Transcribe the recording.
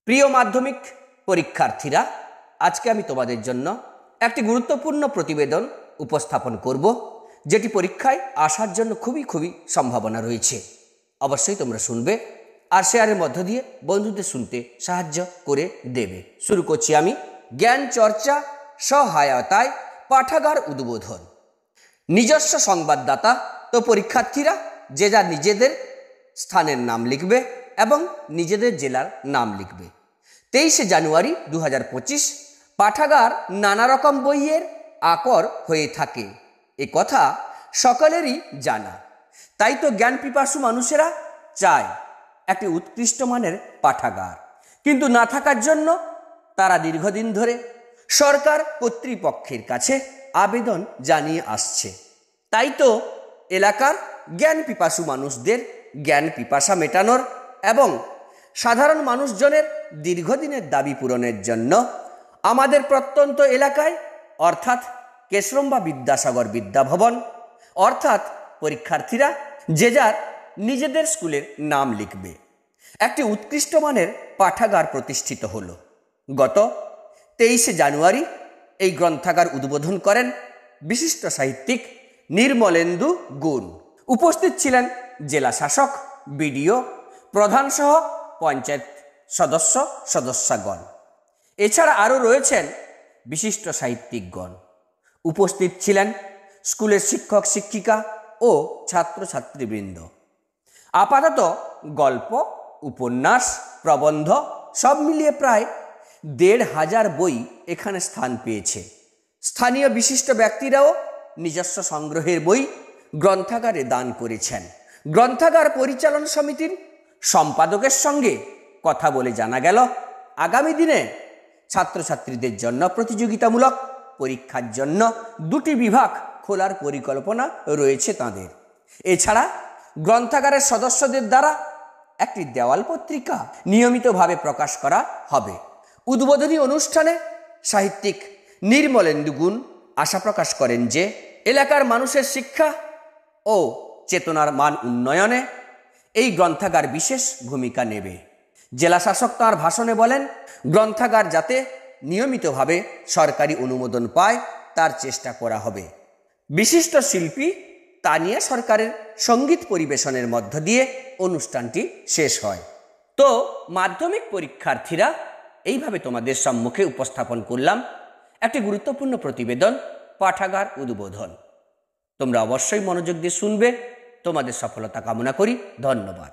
প্রিয় মাধ্যমিক পরীক্ষার্থীরা, আজকে আমি তোমাদের জন্য একটি গুরুত্বপূর্ণ প্রতিবেদন উপস্থাপন করব, যেটি পরীক্ষায় আসার জন্য খুবই সম্ভাবনা রয়েছে। অবশ্যই তোমরা শুনবে আর শেয়ারের মধ্য দিয়ে বন্ধুদের শুনতে সাহায্য করে দেবে। শুরু করছি আমি। জ্ঞান চর্চা সহায়তায় পাঠাগার উদ্বোধন। নিজস্ব সংবাদদাতা তো পরীক্ষার্থীরা যে যার নিজেদের স্থানের নাম লিখবে এবং নিজেদের জেলার নাম লিখবে। 23 জানুয়ারি 2025 পাঠাগার নানা রকম বইয়ের আকর হয়ে থাকে, এ কথা সকলেরই জানা। তাই তো জ্ঞান পিপাসু মানুষেরা চায় একটি উৎকৃষ্ট মানের পাঠাগার, কিন্তু না থাকার জন্য তারা দীর্ঘদিন ধরে সরকার কর্তৃপক্ষের কাছে আবেদন জানিয়ে আসছে। তাই তো এলাকার জ্ঞান পিপাসু মানুষদের জ্ঞান পিপাসা মেটানোর এবং সাধারণ মানুষজনের দীর্ঘদিনের দাবি পূরণের জন্য আমাদের প্রত্যন্ত এলাকায় অর্থাৎ কেশরম্বা বিদ্যাসাগর বিদ্যাভবন অর্থাৎ পরীক্ষার্থীরা যে যার নিজেদের স্কুলের নাম লিখবে একটি উৎকৃষ্ট মানের পাঠাগার প্রতিষ্ঠিত হলো। গত 23 জানুয়ারি এই গ্রন্থাগার উদ্বোধন করেন বিশিষ্ট সাহিত্যিক নির্মলেন্দু গুণ। উপস্থিত ছিলেন জেলা শাসক, বিডিও, প্রধানসহ পঞ্চায়েত সদস্যগণ। এছাড়া আরও রয়েছেন বিশিষ্ট সাহিত্যিকগণ। উপস্থিত ছিলেন স্কুলের শিক্ষক শিক্ষিকা ও ছাত্রছাত্রীবৃন্দ। আপাতত গল্প, উপন্যাস, প্রবন্ধ সব মিলিয়ে প্রায় 1,500 বই এখানে স্থান পেয়েছে। স্থানীয় বিশিষ্ট ব্যক্তিরাও নিজস্ব সংগ্রহের বই গ্রন্থাগারে দান করেছেন। গ্রন্থাগার পরিচালন সমিতির সম্পাদকের সঙ্গে কথা বলে জানা গেল, আগামী দিনে ছাত্রছাত্রীদের জন্য প্রতিযোগিতামূলক পরীক্ষার জন্য 2টি বিভাগ খোলার পরিকল্পনা রয়েছে তাদের। এছাড়া গ্রন্থাগারের সদস্যদের দ্বারা একটি দেওয়াল পত্রিকা নিয়মিতভাবে প্রকাশ করা হবে। উদ্বোধনী অনুষ্ঠানে সাহিত্যিক নির্মলেন্দু গুণ আশা প্রকাশ করেন যে এলাকার মানুষের শিক্ষা ও চেতনার মান উন্নয়নে এই গ্রন্থাগার বিশেষ ভূমিকা নেবে। জেলা শাসক তাঁর ভাষণে বলেন, গ্রন্থাগার যাতে নিয়মিতভাবে সরকারি অনুমোদন পায় তার চেষ্টা করা হবে। বিশিষ্ট শিল্পী তানিয়া সরকারের সঙ্গীত পরিবেশনের মধ্য দিয়ে অনুষ্ঠানটি শেষ হয়। তো মাধ্যমিক পরীক্ষার্থীরা, এইভাবে তোমাদের সম্মুখে উপস্থাপন করলাম একটি গুরুত্বপূর্ণ প্রতিবেদন, পাঠাগার উদ্বোধন। তোমরা অবশ্যই মনোযোগ দিয়ে শুনবে। তোমাদের সফলতা কামনা করি। ধন্যবাদ।